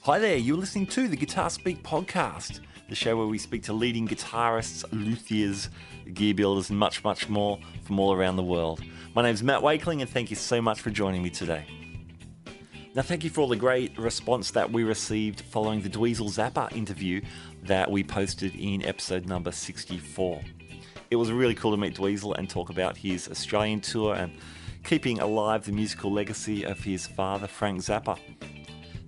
Hi there, you're listening to the Guitar Speak podcast, the show where we speak to leading guitarists, luthiers, gear builders, and much, much more from all around the world. My name's Matt Wakeling, and thank you so much for joining me today. Now, thank you for all the great response that we received following the Dweezil Zappa interview that we posted in episode number 64. It was really cool to meet Dweezil and talk about his Australian tour and keeping alive the musical legacy of his father, Frank Zappa.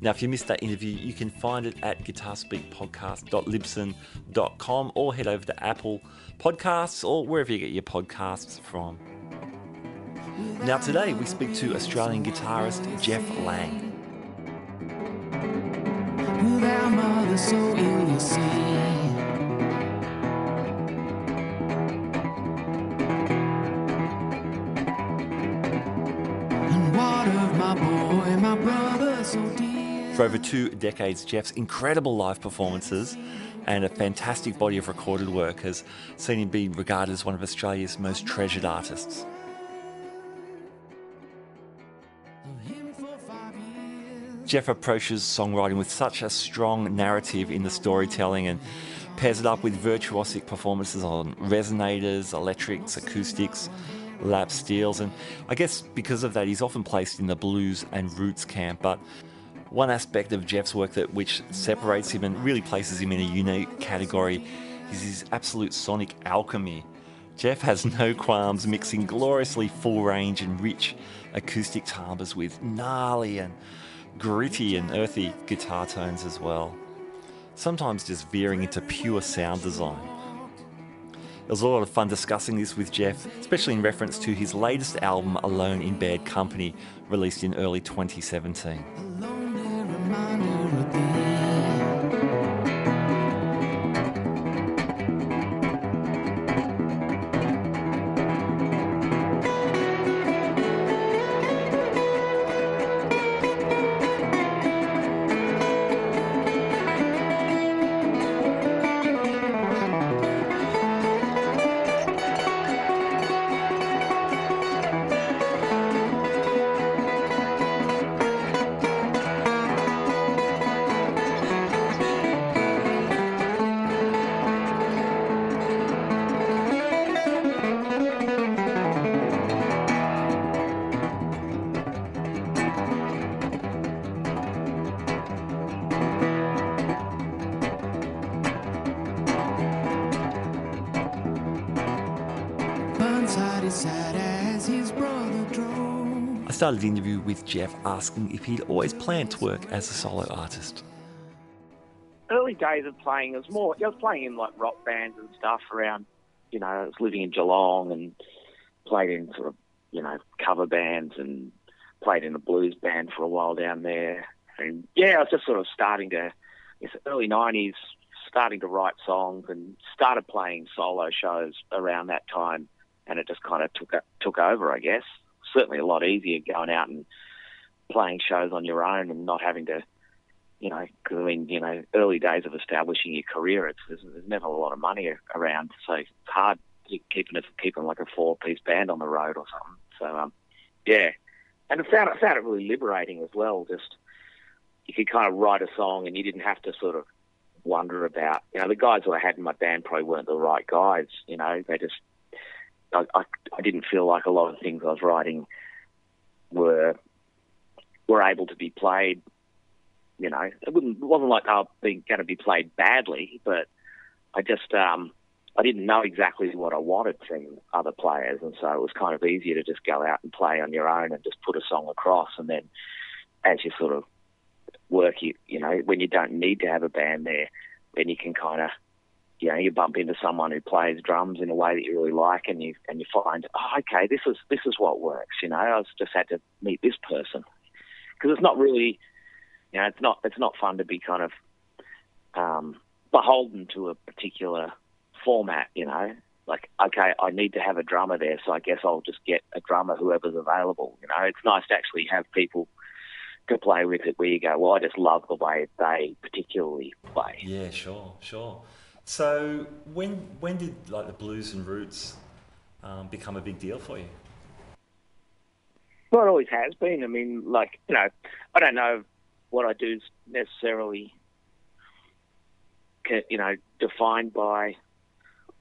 Now, if you missed that interview, you can find it at guitarspeakpodcast.libsyn.com or head over to Apple Podcasts or wherever you get your podcasts from. Now, today we speak to Australian guitarist Jeff Lang. Without mother, so ill you see. And what of my boy, my brother, so dear. For over 2 decades, Jeff's incredible live performances and a fantastic body of recorded work has seen him be regarded as one of Australia's most treasured artists. Jeff approaches songwriting with such a strong narrative in the storytelling and pairs it up with virtuosic performances on resonators, electrics, acoustics, lap steels, and I guess because of that he's often placed in the blues and roots camp. But one aspect of Jeff's work that which separates him and really places him in a unique category is his absolute sonic alchemy. Jeff has no qualms mixing gloriously full range and rich acoustic timbres with gnarly and gritty and earthy guitar tones as well, sometimes just veering into pure sound design. It was a lot of fun discussing this with Jeff, especially in reference to his latest album, Alone in Bad Company, released in early 2017. I started the interview with Jeff asking if he'd always planned to work as a solo artist. Early days of playing, I was playing in like rock bands and stuff around, I was living in Geelong and played in sort of, cover bands and played in a blues band for a while down there. And I was just sort of early 90s, starting to write songs and started playing solo shows around that time. And it just kind of took over, I guess. Certainly a lot easier going out and playing shows on your own and not having to, because early days of establishing your career, there's never a lot of money around, so it's hard keeping like a 4-piece band on the road or something. So and I found it really liberating as well. Just you could kind of write a song and you didn't have to sort of wonder about, the guys that I had in my band probably weren't the right guys. They just. I didn't feel like a lot of things I was writing were able to be played. It wasn't like they were going to be played badly, but I just I didn't know exactly what I wanted from other players, and so it was kind of easier to just go out and play on your own and just put a song across, and then as you sort of work, when you don't need to have a band there, then you can kind of. You bump into someone who plays drums in a way that you really like, and you find, okay, this is what works. I just had to meet this person because it's not really, it's not fun to be kind of beholden to a particular format. Like, okay, I need to have a drummer there, so I guess I'll just get a drummer, whoever's available. It's nice to actually have people to play with it where you go, well, I just love the way they particularly play. Yeah, sure. So when did like the blues and roots become a big deal for you? Well, it always has been. I mean, I don't know what I do is necessarily, defined by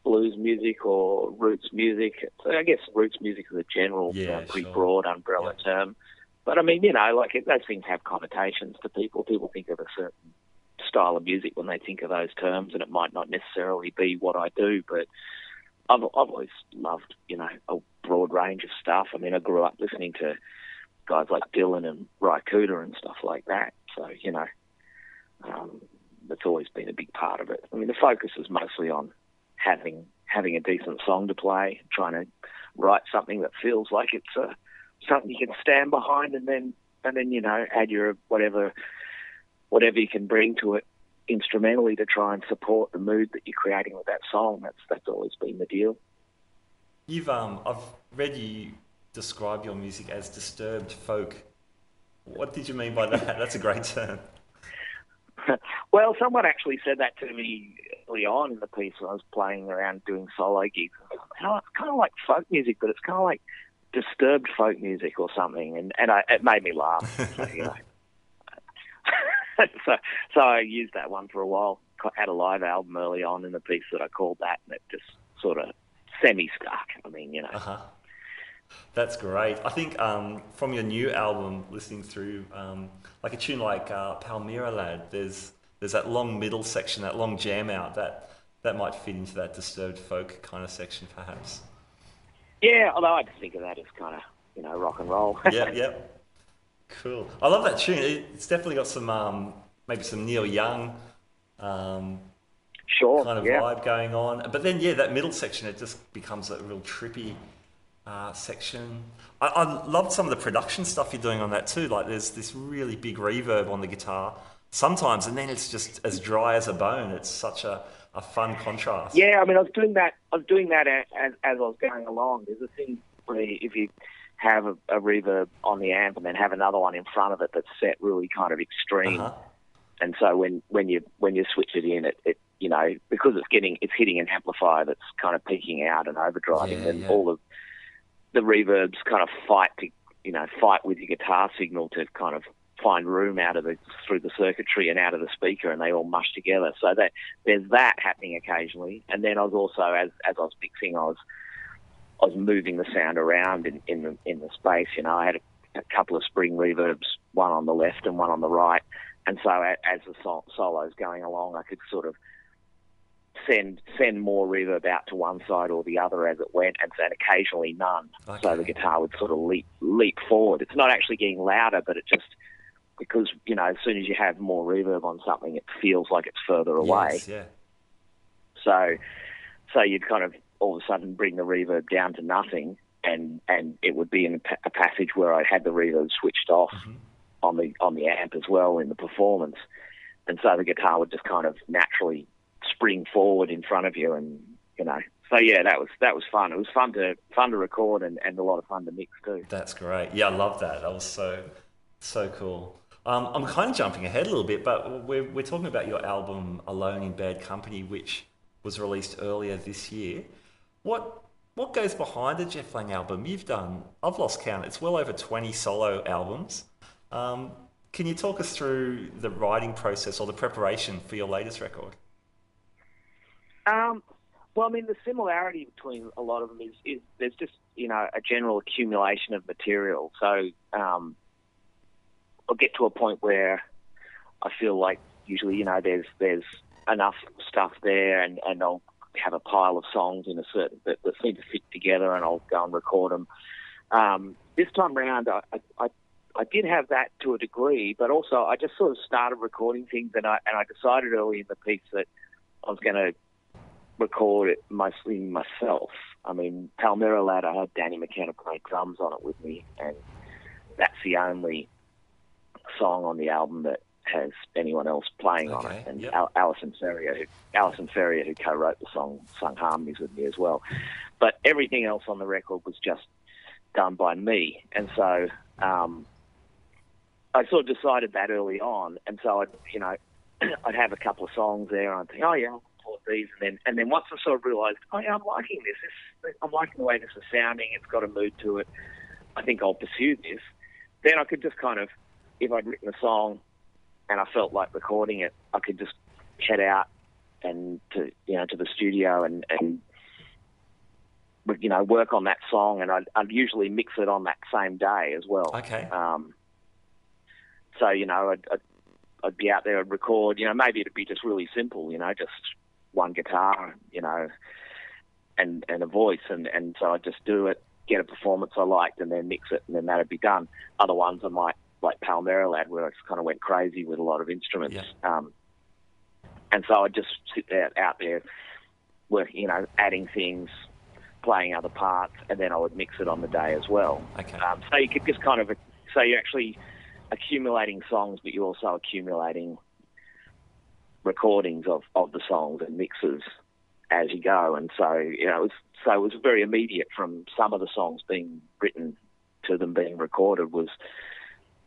blues music or roots music. So I guess roots music is a general, pretty broad umbrella term. But I mean, those things have connotations to people. People think of a certain style of music when they think of those terms, and it might not necessarily be what I do. But I've always loved, a broad range of stuff. I mean, I grew up listening to guys like Dylan and Ry Cooder and stuff like that. So, that's always been a big part of it. I mean, the focus is mostly on having a decent song to play, trying to write something that feels like it's something you can stand behind, and then add your whatever you can bring to it instrumentally to try and support the mood that you're creating with that song. That's always been the deal. I've read you describe your music as disturbed folk. What did you mean by that? That's a great term. Well, someone actually said that to me early on in the piece when I was playing around doing solo gigs. It's kind of like folk music, but it's kind of like disturbed folk music or something, and it made me laugh. So I used that one for a while. I had a live album early on in the piece that I called that, and it just sort of semi-stuck. I mean, That's great. I think from your new album, listening through like a tune like Palmyra Lad, there's that long middle section, that long jam out that might fit into that disturbed folk kind of section, perhaps. Yeah, although I just think of that as kind of, rock and roll. Yep. Cool. I love that tune. It's definitely got some maybe some Neil Young kind of vibe going on. But then, that middle section, it just becomes a real trippy section. I loved some of the production stuff you're doing on that too. Like there's this really big reverb on the guitar sometimes, and then it's just as dry as a bone. It's such a fun contrast. Yeah, I mean, I was doing that as I was going along. There's a thing where if you have a reverb on the amp and then have another one in front of it that's set really kind of extreme, and so when you switch it in, it because it's hitting an amplifier that's kind of peaking out and overdriving, and all of the reverbs kind of fight with your guitar signal to kind of find room through the circuitry and out of the speaker, and they all mush together. So that there's that happening occasionally. And then I was also, as I was mixing, I was moving the sound around in the space. I had a couple of spring reverbs, one on the left and one on the right. And so as the solo's going along, I could sort of send more reverb out to one side or the other as it went, and then occasionally none. Okay. So the guitar would sort of leap forward. It's not actually getting louder, but it just, because, as soon as you have more reverb on something, it feels like it's further away. Yes, yeah. So you'd kind of all of a sudden bring the reverb down to nothing, and it would be in a passage where I had the reverb switched off on the amp as well in the performance, and so the guitar would just kind of naturally spring forward in front of you, and So yeah, that was fun. It was fun to record and a lot of fun to mix too. That's great. Yeah, I love that. That was so cool. I'm kind of jumping ahead a little bit, but we're talking about your album Alone in Bad Company, which was released earlier this year. What goes behind a Jeff Lang album? You've done, I've lost count, it's well over 20 solo albums. Can you talk us through the writing process or the preparation for your latest record? Well, I mean, the similarity between a lot of them is there's just, a general accumulation of material. So I'll get to a point where I feel like usually, there's enough stuff there, and I'll have a pile of songs in a certain that seem to fit together, and I'll go and record them. This time round, I did have that to a degree, but also I just sort of started recording things, and I decided early in the piece that I was going to record it mostly myself. I mean, Palmyra Lad, I had Danny McKenna play drums on it with me, and that's the only song on the album that has anyone else playing on it. And Alison Ferrier, who co-wrote the song, sung harmonies with me as well. But everything else on the record was just done by me, and so I sort of decided that early on, and so I'd have a couple of songs there, and I'd think, oh yeah, I'll record these, and then once I sort of realised, oh yeah, I'm liking this. I'm liking the way this is sounding. It's got a mood to it. I think I'll pursue this. Then I could just kind of, if I'd written a song, and I felt like recording it, I could just head out and to the studio and work on that song, and I'd usually mix it on that same day as well. Okay. So I'd be out there and record. Maybe it'd be just really simple. Just one guitar, and a voice, and so I'd just do it, get a performance I liked, and then mix it, and then that'd be done. Other ones I might, like Pal Merrilad, where I just kind of went crazy with a lot of instruments. Yeah. And so I'd just sit there out there, adding things, playing other parts, and then I would mix it on the day as well. Okay. So you could just kind of, so you're actually accumulating songs, but you're also accumulating recordings of the songs and mixes as you go. And so, it was very immediate from some of the songs being written to them being recorded was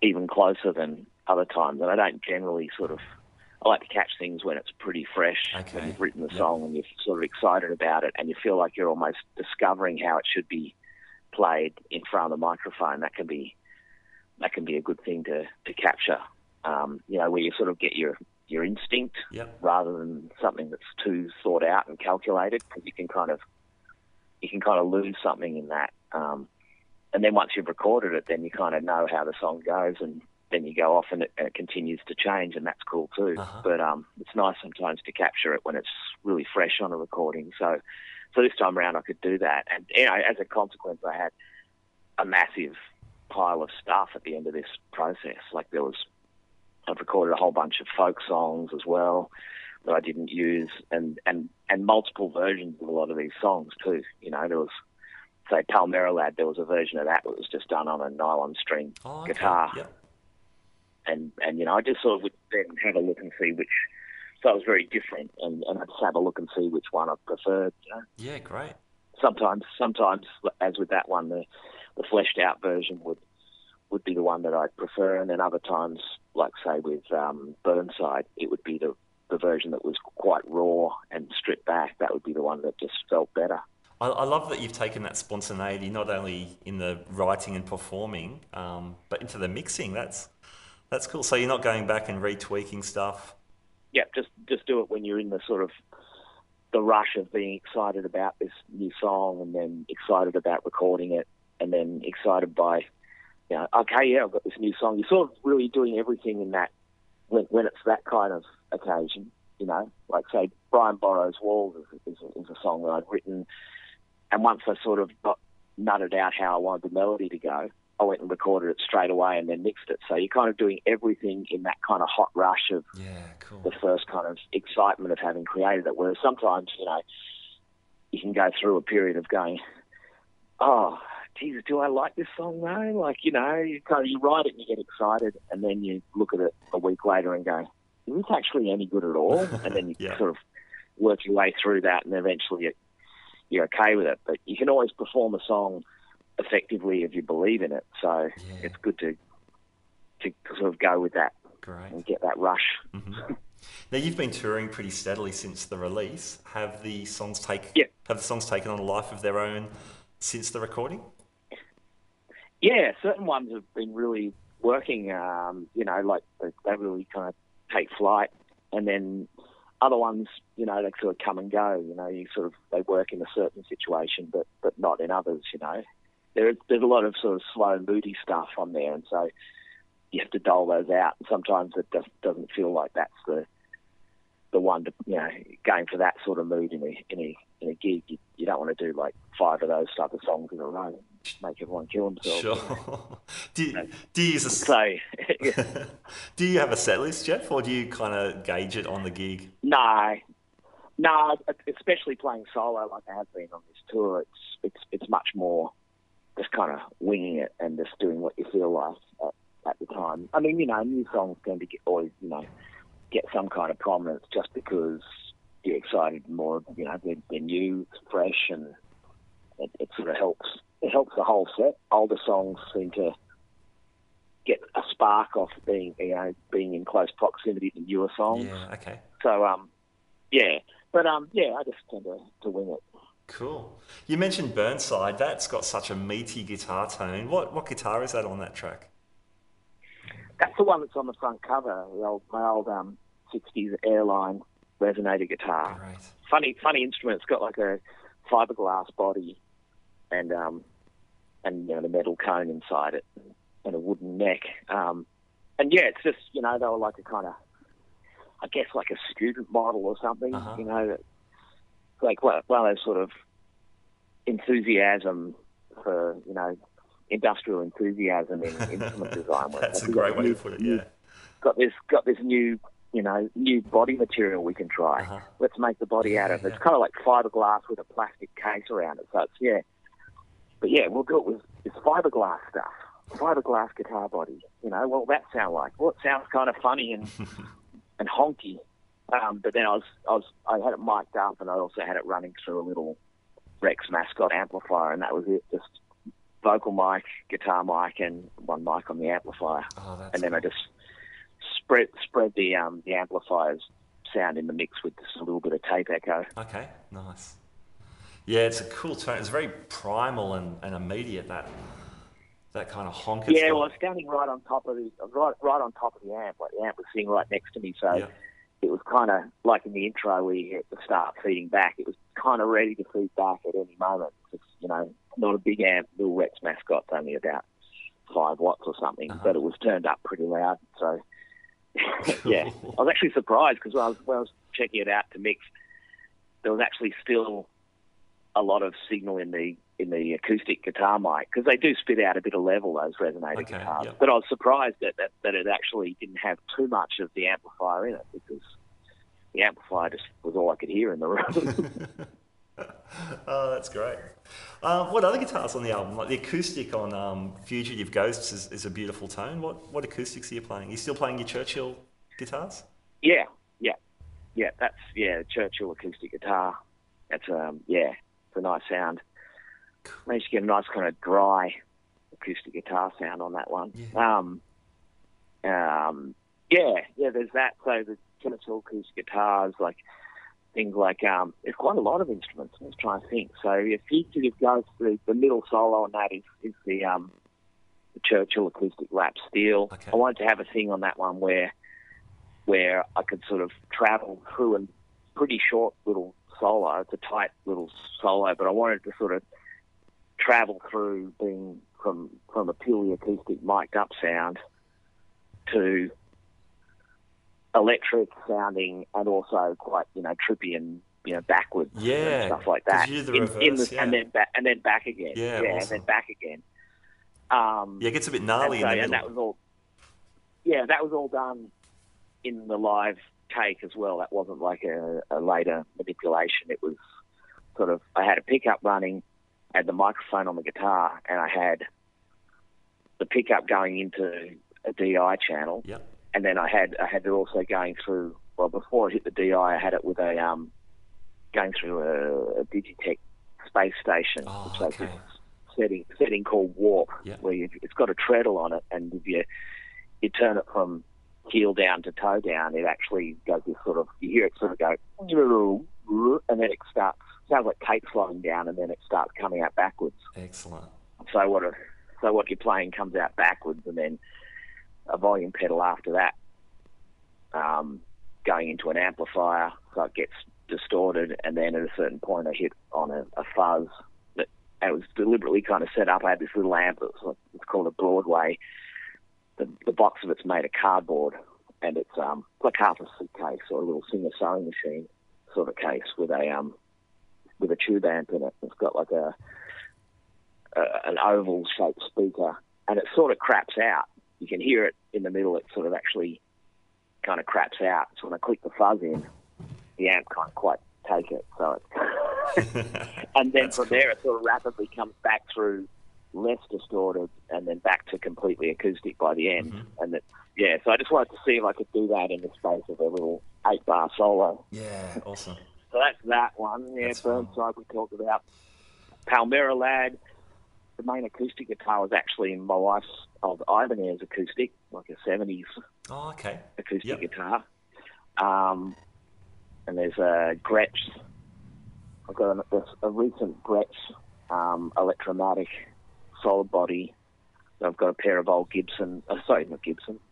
even closer than other times. And I don't generally I like to catch things when it's pretty fresh, Okay. when you've written the song and you're sort of excited about it and you feel like you're almost discovering how it should be played in front of the microphone. That can be a good thing to capture, where you sort of get your instinct rather than something that's too thought out and calculated, because you can kind of lose something in that. And then once you've recorded it, then you kind of know how the song goes, and then you go off and it continues to change, and that's cool too. Uh-huh. But it's nice sometimes to capture it when it's really fresh on a recording. So this time around I could do that. And as a consequence, I had a massive pile of stuff at the end of this process. Like I've recorded a whole bunch of folk songs as well that I didn't use, and multiple versions of a lot of these songs too. There was, say, Pal Merrilad, there was a version of that was just done on a nylon string guitar. Yep. And I just sort of would then have a look and see which, so it was very different, and I'd just have a look and see which one I preferred. Yeah, great. Sometimes, as with that one, the fleshed out version would be the one that I'd prefer, and then other times, like say with Burnside, it would be the version that was quite raw and stripped back. That would be the one that just felt better. I love that you've taken that spontaneity not only in the writing and performing, but into the mixing. That's cool. So you're not going back and retweaking stuff. Yeah, just do it when you're in the sort of the rush of being excited about this new song, and then excited about recording it, and then excited by, okay, yeah, I've got this new song. You're sort of really doing everything in that when it's that kind of occasion. Like say Brian Borrow's Walls is a song that I'd written, and once I sort of got nutted out how I wanted the melody to go, I went and recorded it straight away and then mixed it. So you're kind of doing everything in that kind of hot rush of the first kind of excitement of having created it. Whereas sometimes, you can go through a period of going, oh, Jesus, do I like this song though? Like, you write it and you get excited, and then you look at it a week later and go, is this actually any good at all? And then you sort of work your way through that, and eventually you're okay with it. But you can always perform a song effectively if you believe in it. So it's good to sort of go with that. Great. And get that rush. Mm-hmm. Now you've been touring pretty steadily since the release. Have the songs taken on a life of their own since the recording? Yeah, certain ones have been really working. Like they really kind of take flight, and then other ones, they sort of come and go. They work in a certain situation, but not in others. There's a lot of sort of slow, moody stuff on there, and so you have to dole those out. And sometimes it doesn't feel like that's the one to going for that sort of mood in a gig. You don't want to do like 5 of those type of songs in a row. Make everyone kill themselves. Sure. Do you use do you have a set list, Jeff, or do you kind of gauge it on the gig? No, especially playing solo like I have been on this tour. It's much more just kind of winging it and just doing what you feel like at the time. I mean, new songs tend to always get some kind of prominence just because you're excited more. They're new, fresh, and it sort of helps. It helps the whole set. Older songs seem to get a spark off being in close proximity to newer songs. Yeah. Okay. So I just tend to wing it. Cool. You mentioned Burnside. That's got such a meaty guitar tone. What guitar is that on that track? That's the one that's on the front cover. My old 60s Airline resonator guitar. Great. Funny instrument. It's got like a fiberglass body and the metal cone inside it and a wooden neck. And yeah, it's just, they were like a kind of, I guess like a student model or something, like one of those sort of enthusiasm for, industrial enthusiasm in instrument design. That's a great way to put it, yeah. Got this new, new body material we can try. Let's make the body out of it. It's kind of like fiberglass with a plastic case around it. So it's, But yeah, we'll do it with this fiberglass stuff. Fiberglass guitar body. What will that sound like? Well, it sounds kind of funny and honky. But then I had it mic'd up, and I also had it running through a little Rex Mascot amplifier, and that was it. Just vocal mic, guitar mic, and one mic on the amplifier. And then I just spread the amplifier's sound in the mix with just a little bit of tape echo. Okay, nice. Yeah, it's a cool tone. It's very primal and immediate, that kind of honk. Yeah, well, I was standing right on top of the amp. Like the amp was sitting right next to me, so it was kind of like in the intro where you hit the start feeding back. It was kind of ready to feed back at any moment. It's, not a big amp. Little Rex Mascot's only about 5 watts or something, but it was turned up pretty loud. So yeah, I was actually surprised because when I was checking it out to mix, there was actually still a lot of signal in the acoustic guitar mic, because they do spit out a bit of level, those resonator guitars. But I was surprised that it actually didn't have too much of the amplifier in it, because the amplifier just was all I could hear in the room. Oh, that's great. What other guitars on the album? Like the acoustic on Fugitive Ghosts is a beautiful tone. What acoustics are you playing? Are you still playing your Churchill guitars? Yeah. That's Churchill acoustic guitar. That's it's a nice sound. Managed to get a nice kind of dry acoustic guitar sound on that one. There's that. So the Churchill acoustic guitars, like things like there's quite a lot of instruments. Let's try and think. So if Fugitive goes through the middle solo on that is the Churchill acoustic lap steel. Okay. I wanted to have a thing on that one where I could sort of travel through a pretty short little solo. It's a tight little solo, but I wanted to sort of travel through being from a purely acoustic mic'd up sound to electric sounding and also quite trippy and backwards and stuff like that. You do the reverse, and then back again. Awesome. And then back again. It gets a bit gnarly in the middle. And that was all. Yeah, that was all done in the live take as well. That wasn't like a later manipulation. It was sort of, I had a pickup running, had the microphone on the guitar, and I had the pickup going into a DI channel. Yep. And then I had it also going through, well, before it hit the DI, I had it with going through a Digitech space station, which has this setting called Warp, where it's got a treadle on it, and if you turn it from heel down to toe down, it actually goes this sort of, you hear it sort of go, and then it sounds like tape slowing down, and then it starts coming out backwards. Excellent. So what you're playing comes out backwards, and then a volume pedal after that, going into an amplifier, so it gets distorted, and then at a certain point I hit on a fuzz that it was deliberately kind of set up. I had this little amp it's called a Broadway. The box of it's made of cardboard, and it's like half a suitcase or a little Singer sewing machine sort of case with a tube amp in it. It's got like an oval shaped speaker, and it sort of craps out. You can hear it in the middle. It sort of actually kind of craps out. So when I click the fuzz in, the amp can't quite take it. So it's and then from there, it sort of rapidly comes back through less distorted, and then back to completely acoustic by the end. And so I just wanted to see if I could do that in the space of a little 8-bar solo. Yeah, awesome. So that's that one. Yeah, Burnside we talked about. Palmyra Lad. The main acoustic guitar was actually my wife's old Ibanez acoustic, like a 70s acoustic guitar. And there's a Gretsch. I've got a recent Gretsch Electromatic solid body I've got a pair of old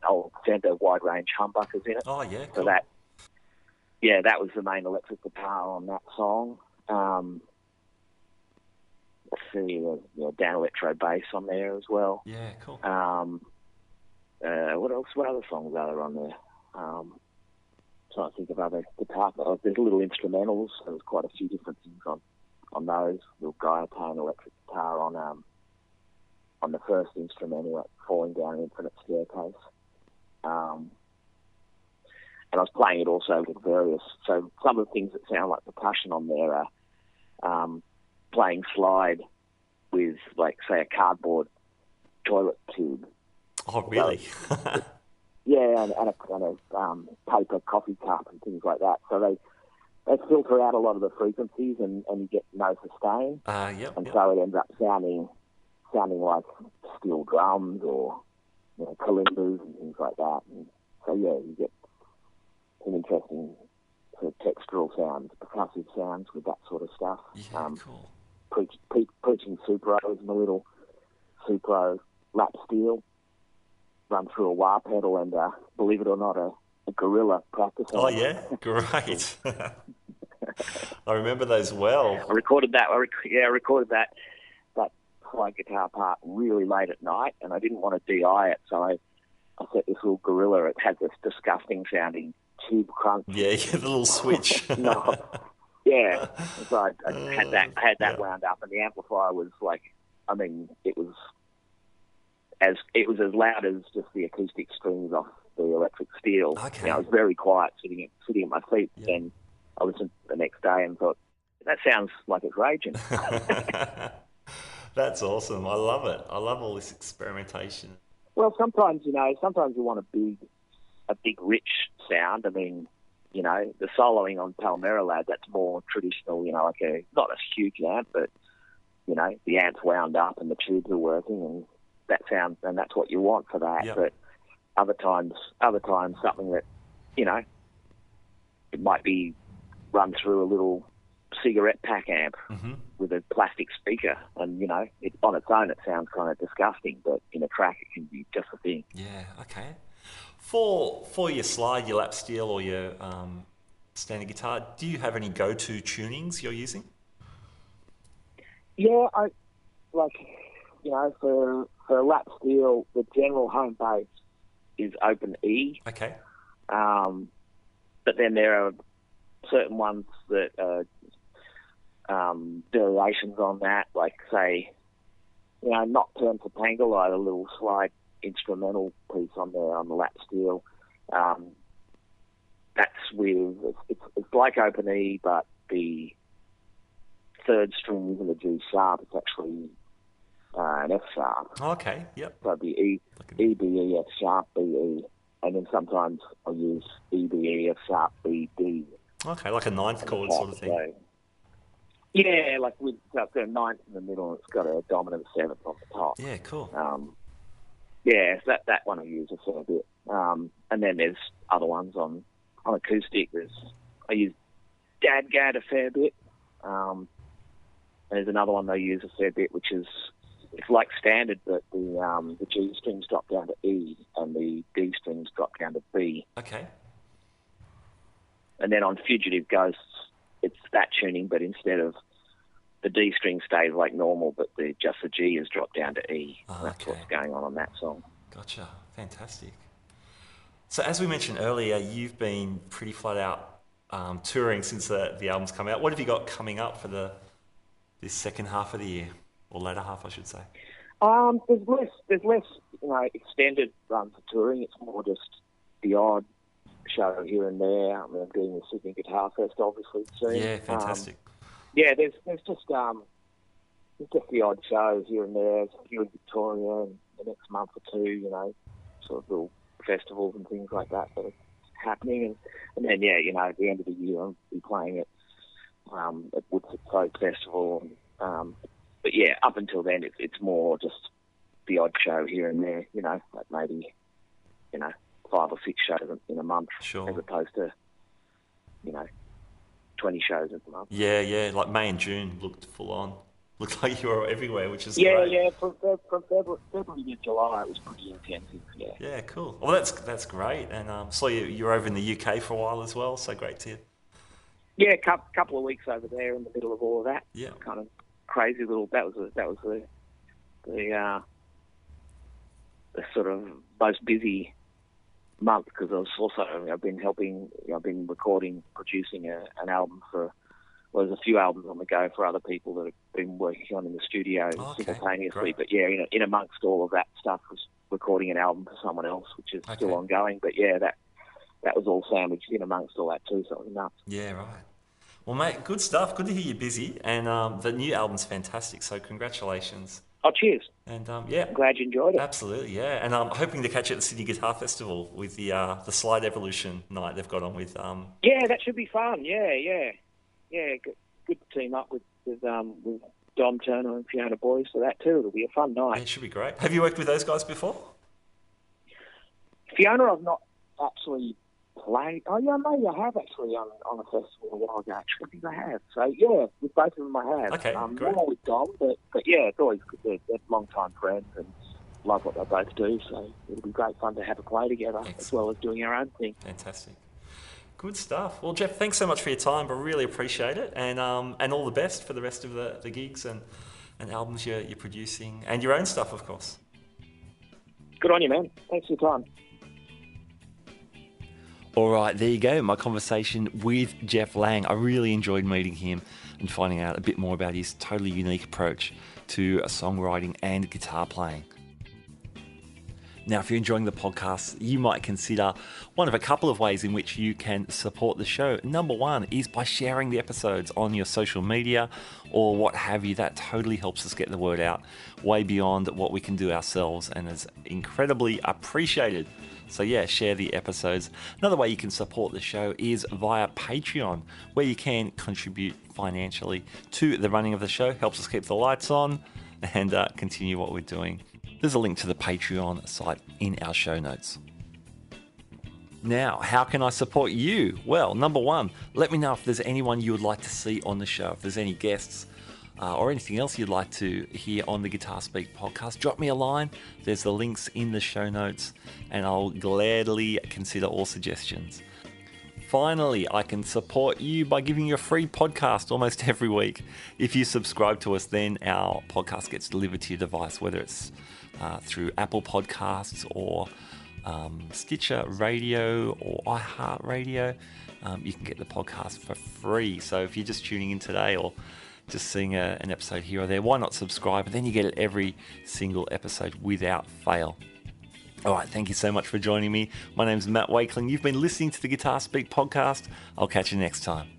old Fender wide range humbuckers in it. Oh, yeah, So cool. that was the main electric guitar on that song. Let's see, down electro bass on there as well. Yeah, cool. What else? What other songs are there on there? Trying to think of other guitar. There's little instrumentals. So there's quite a few different things on those. Little guy playing electric guitar on the first instrumental, like Falling Down an Infinite Staircase. And I was playing it also with various. So some of the things that sound like percussion on there are playing slide with, like, say, a cardboard toilet tube. Oh, really? So, yeah, and a kind of paper coffee cup and things like that. So they filter out a lot of the frequencies and you get no sustain. Yep. So it ends up sounding like steel drums or kalimbas and things like that. And so yeah, you get some interesting sort of textural sounds, percussive sounds with that sort of stuff. Yeah, cool. Preaching Supros and a little Supro lap steel run through a wah pedal and, believe it or not, a gorilla practice. Oh, yeah? Great. I remember those well. I recorded that. I recorded that slide guitar part really late at night, and I didn't want to DI it, so I set this little gorilla. It had this disgusting sounding tube crunch. Yeah, the little switch. No. Yeah. So I had that wound up, and the amplifier was like, I mean, it was as loud as just the acoustic strings off the electric steel. Okay. I was very quiet sitting at my feet. Yeah. And I listened the next day and thought, that sounds like it's raging. That's awesome. I love it. I love all this experimentation. Well, sometimes you want a big rich sound. I mean, the soloing on Palmera Lad, that's more traditional, like not a huge amp, but the amp's wound up and the tubes are working, and that sounds, and that's what you want for that. Yep. But other times something that, it might be run through a little cigarette pack amp with a plastic speaker, and it on its own it sounds kind of disgusting, but in a track it can be just a thing. Yeah, okay. For your slide, your lap steel, or your standard guitar, do you have any go-to tunings you're using? Yeah, I like, for a lap steel, the general home base is open E. Okay. But then there are certain ones that are variations on that, like, say, Nocturne for Tangle, I had a little slide instrumental piece on there on the lap steel. That's with, it's like open E, but the third string isn't a G sharp, it's actually an F sharp. Okay, yep. So it'd be E, B, E, F sharp, B, E. And then sometimes I'll use E, B, E, F sharp, B, D. Okay, like a ninth chord sort of thing. So, yeah, like it's got a ninth in the middle and it's got a dominant seventh on the top. Yeah, cool. Yeah, so that one I use a fair bit. And then there's other ones on acoustic. I use Dadgad a fair bit. And there's another one I use a fair bit, which is, it's like standard, but the G strings drop down to E and the D strings drop down to B. Okay. And then on Fugitive Ghosts, it's that tuning, but instead of the D string stays like normal, but just the G is dropped down to E. That's what's going on that song. Gotcha. Fantastic. So as we mentioned earlier, you've been pretty flat out touring since the album's come out. What have you got coming up for this second half of the year, or latter half, I should say? There's less extended run for touring. It's more just the odd show here and there. I mean, I'm doing the Sydney Guitar Fest obviously soon. Yeah, fantastic. There's just the odd shows here and there. There's a few in Victoria in the next month or two, sort of little festivals and things like that are happening. And then, at the end of the year, I'll be playing at Woodford Folk Festival. But yeah, up until then, it's more just the odd show here and there, like maybe, 5 or 6 shows in a month, sure, as opposed to, 20 shows in a month. Yeah, like May and June looked full on. Looked like you were everywhere, which is Yeah, great. yeah. From February to July, it was pretty intensive. Yeah. Yeah, cool. Well, that's great. And so you were over in the UK for a while as well. So great to Yeah, couple of weeks over there in the middle of all of that. yeah. Kind of crazy little. That was the sort of most busy month because I was also I've been recording, producing an album for. Well, there's a few albums on the go for other people that have been working on in the studio simultaneously. Great. But yeah, in amongst all of that stuff was recording an album for someone else, which is still ongoing. But yeah, that was all sandwiched in amongst all that too, so it was nuts. Yeah, right. Well, mate, good stuff. Good to hear you're busy. And the new album's fantastic. So congratulations. Oh, cheers. And yeah, I'm glad you enjoyed it. absolutely, yeah. And I'm hoping to catch you at the Sydney Guitar Festival with the Slide Evolution night they've got on with. Yeah, that should be fun. Yeah. Good to team up with Dom Turner and Fiona Boyce for that too. It'll be a fun night. Yeah, it should be great. Have you worked with those guys before? Fiona, I've not actually played. Oh yeah, maybe I have actually on a festival a while ago. Actually, I think I have. So yeah, with both of them I have. Okay, great. More with Dom, but yeah, it's always good. They're long-time friends and love what they both do. So it'll be great fun to have a play together as well as doing our own thing. Fantastic. Good stuff. Well, Jeff, thanks so much for your time. I really appreciate it, and all the best for the rest of the gigs and albums you're producing, and your own stuff, of course. Good on you, man. Thanks for your time. All right, there you go. My conversation with Jeff Lang. I really enjoyed meeting him and finding out a bit more about his totally unique approach to songwriting and guitar playing. Now, if you're enjoying the podcast, you might consider one of a couple of ways in which you can support the show. Number one is by sharing the episodes on your social media or what have you. That totally helps us get the word out way beyond what we can do ourselves and is incredibly appreciated. So yeah, share the episodes. Another way you can support the show is via Patreon, where you can contribute financially to the running of the show. Helps us keep the lights on and continue what we're doing. There's a link to the Patreon site in our show notes. Now, how can I support you? Well, number one, let me know if there's anyone you would like to see on the show. If there's any guests or anything else you'd like to hear on the Guitar Speak podcast, drop me a line. There's the links in the show notes, and I'll gladly consider all suggestions. Finally, I can support you by giving you a free podcast almost every week. If you subscribe to us, then our podcast gets delivered to your device, whether it's through Apple Podcasts or Stitcher Radio or iHeartRadio. You can get the podcast for free. So if you're just tuning in today or just seeing an episode here or there, why not subscribe? And then you get it every single episode without fail. All right, thank you so much for joining me. My name's Matt Wakeling. You've been listening to the Guitar Speak podcast. I'll catch you next time.